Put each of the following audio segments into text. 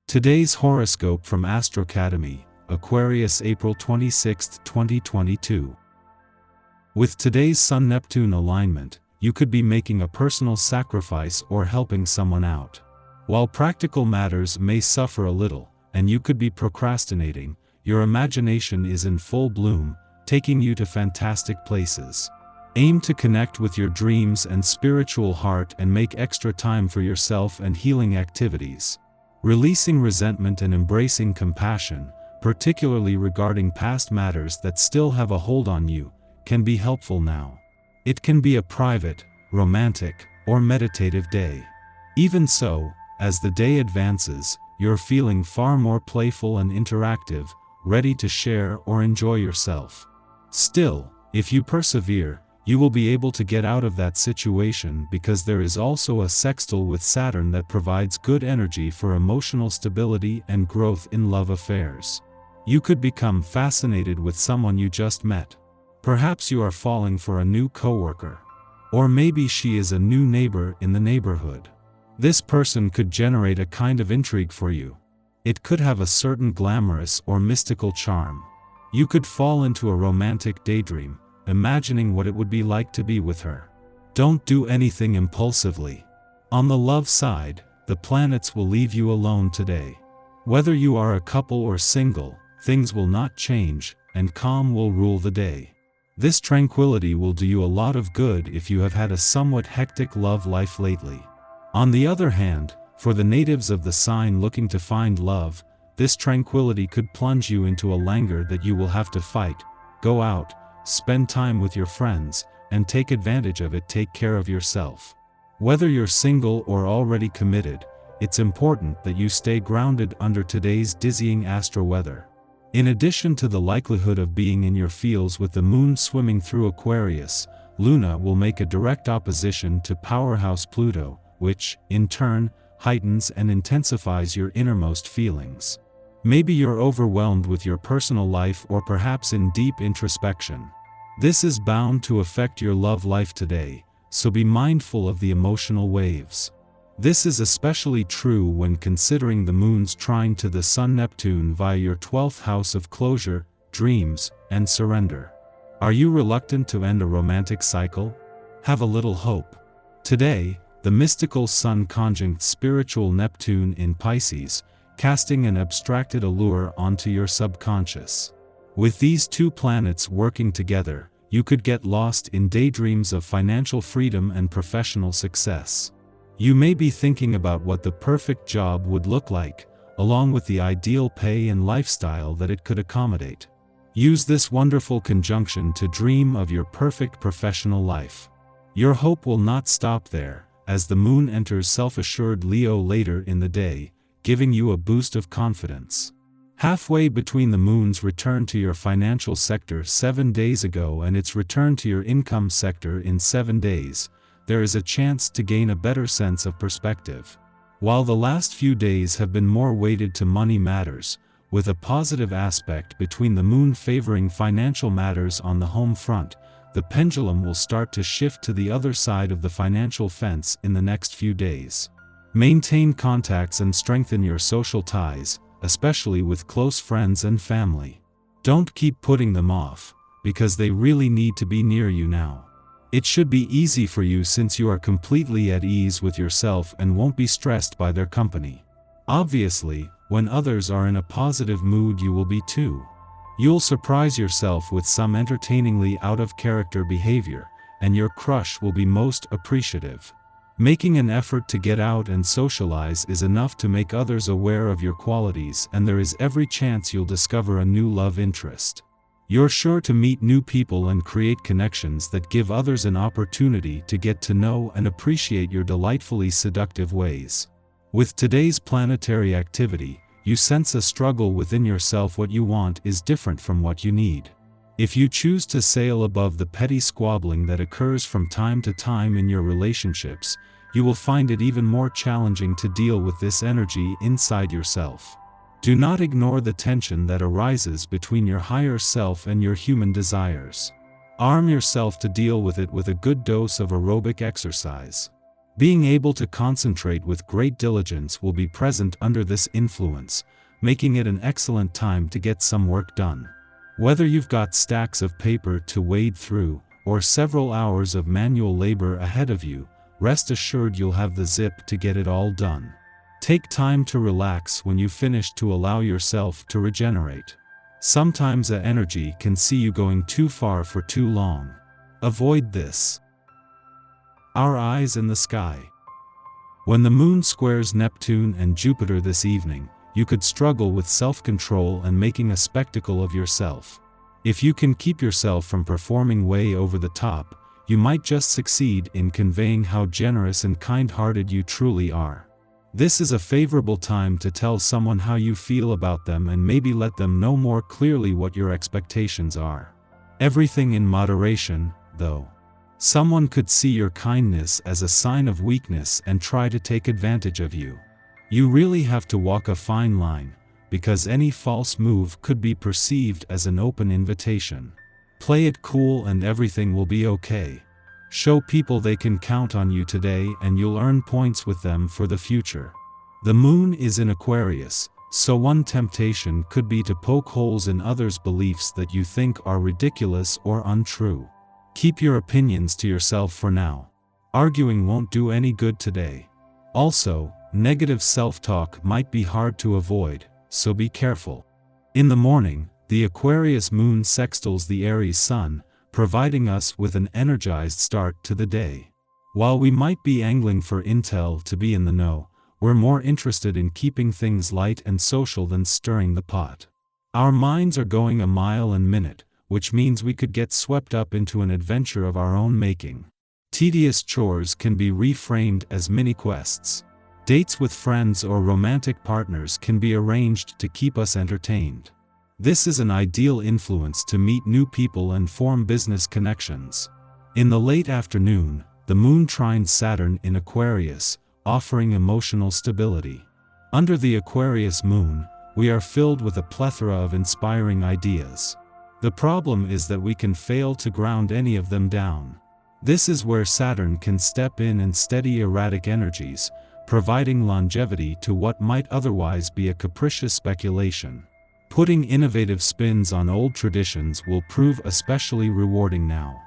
Today's horoscope from Astrocademy, Aquarius April 26, 2022. With today's Sun-Neptune alignment, you could be making a personal sacrifice or helping someone out. While practical matters may suffer a little, and you could be procrastinating, your imagination is in full bloom, taking you to fantastic places. Aim to connect with your dreams and spiritual heart and make extra time for yourself and healing activities. Releasing resentment and embracing compassion, particularly regarding past matters that still have a hold on you, can be helpful now. It can be a private, romantic, or meditative day. Even so, as the day advances, you're feeling far more playful and interactive, ready to share or enjoy yourself. Still, if you persevere, you will be able to get out of that situation because there is also a sextile with Saturn that provides good energy for emotional stability and growth in love affairs. You could become fascinated with someone you just met. Perhaps you are falling for a new coworker. Or maybe she is a new neighbor in the neighborhood. This person could generate a kind of intrigue for you. It could have a certain glamorous or mystical charm. You could fall into a romantic daydream, imagining what it would be like to be with her. Don't do anything impulsively. On the love side, the planets will leave you alone today. Whether you are a couple or single, things will not change, and calm will rule the day. This tranquility will do you a lot of good if you have had a somewhat hectic love life lately. On the other hand, for the natives of the sign looking to find love, this tranquility could plunge you into a languor that you will have to fight. Go out, spend time with your friends, and take advantage of it. Take care of yourself. Whether you're single or already committed, it's important that you stay grounded under today's dizzying astro weather. In addition to the likelihood of being in your feels with the moon swimming through Aquarius, Luna will make a direct opposition to powerhouse Pluto, which, in turn, heightens and intensifies your innermost feelings. Maybe you're overwhelmed with your personal life or perhaps in deep introspection. This is bound to affect your love life today, so be mindful of the emotional waves. This is especially true when considering the moon's trine to the Sun-Neptune via your 12th house of closure, dreams, and surrender. Are you reluctant to end a romantic cycle? Have a little hope. Today, the mystical Sun conjunct spiritual Neptune in Pisces, casting an abstracted allure onto your subconscious. With these two planets working together, you could get lost in daydreams of financial freedom and professional success. You may be thinking about what the perfect job would look like, along with the ideal pay and lifestyle that it could accommodate. Use this wonderful conjunction to dream of your perfect professional life. Your hope will not stop there, as the moon enters self-assured Leo later in the day, giving you a boost of confidence. Halfway between the moon's return to your financial sector 7 days ago and its return to your income sector in 7 days, there is a chance to gain a better sense of perspective. While the last few days have been more weighted to money matters, with a positive aspect between the moon favoring financial matters on the home front, the pendulum will start to shift to the other side of the financial fence in the next few days. Maintain contacts and strengthen your social ties, especially with close friends and family. Don't keep putting them off, because they really need to be near you now. It should be easy for you since you are completely at ease with yourself and won't be stressed by their company. Obviously, when others are in a positive mood, you will be too. You'll surprise yourself with some entertainingly out-of-character behavior, and your crush will be most appreciative. Making an effort to get out and socialize is enough to make others aware of your qualities, and there is every chance you'll discover a new love interest. You're sure to meet new people and create connections that give others an opportunity to get to know and appreciate your delightfully seductive ways. With today's planetary activity, you sense a struggle within yourself. What you want is different from what you need. If you choose to sail above the petty squabbling that occurs from time to time in your relationships, you will find it even more challenging to deal with this energy inside yourself. Do not ignore the tension that arises between your higher self and your human desires. Arm yourself to deal with it with a good dose of aerobic exercise. Being able to concentrate with great diligence will be present under this influence, making it an excellent time to get some work done. Whether you've got stacks of paper to wade through, or several hours of manual labor ahead of you, rest assured you'll have the zip to get it all done. Take time to relax when you finish to allow yourself to regenerate. Sometimes the energy can see you going too far for too long. Avoid this. Our eyes in the sky. When the moon squares Neptune and Jupiter this evening, you could struggle with self-control and making a spectacle of yourself. If you can keep yourself from performing way over the top, you might just succeed in conveying how generous and kind-hearted you truly are. This is a favorable time to tell someone how you feel about them and maybe let them know more clearly what your expectations are. Everything in moderation, though. Someone could see your kindness as a sign of weakness and try to take advantage of you. You really have to walk a fine line, because any false move could be perceived as an open invitation. Play it cool and everything will be okay. Show people they can count on you today and you'll earn points with them for the future. The moon is in Aquarius, so one temptation could be to poke holes in others' beliefs that you think are ridiculous or untrue. Keep your opinions to yourself for now. Arguing won't do any good today. Also, negative self-talk might be hard to avoid, so be careful. In the morning, the Aquarius moon sextiles the Aries sun, providing us with an energized start to the day. While we might be angling for intel to be in the know, we're more interested in keeping things light and social than stirring the pot. Our minds are going a mile a minute, which means we could get swept up into an adventure of our own making. Tedious chores can be reframed as mini-quests. Dates with friends or romantic partners can be arranged to keep us entertained. This is an ideal influence to meet new people and form business connections. In the late afternoon, the moon trines Saturn in Aquarius, offering emotional stability. Under the Aquarius moon, we are filled with a plethora of inspiring ideas. The problem is that we can fail to ground any of them down. This is where Saturn can step in and steady erratic energies, providing longevity to what might otherwise be a capricious speculation. Putting innovative spins on old traditions will prove especially rewarding now.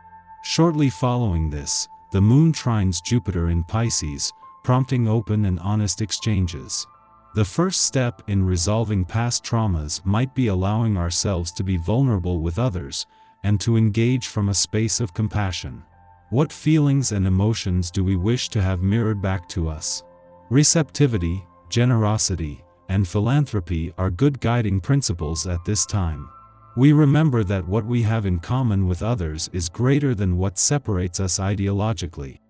Shortly following this, the moon trines Jupiter in Pisces, prompting open and honest exchanges. The first step in resolving past traumas might be allowing ourselves to be vulnerable with others, and to engage from a space of compassion. What feelings and emotions do we wish to have mirrored back to us? Receptivity, generosity, and philanthropy are good guiding principles at this time. We remember that what we have in common with others is greater than what separates us ideologically.